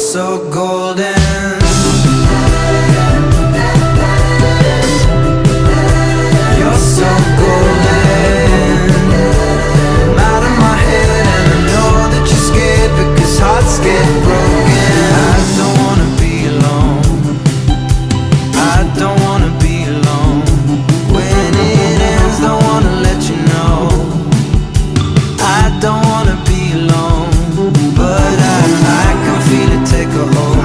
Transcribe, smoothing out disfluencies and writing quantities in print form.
so golden. You're so golden. I'm out of my head and I know that you're scared, because hearts get broken. I don't wanna be alone. I don't wanna be alone. When it ends, don't wanna let you know. I don't wanna be alone, but I can feel it take a hold.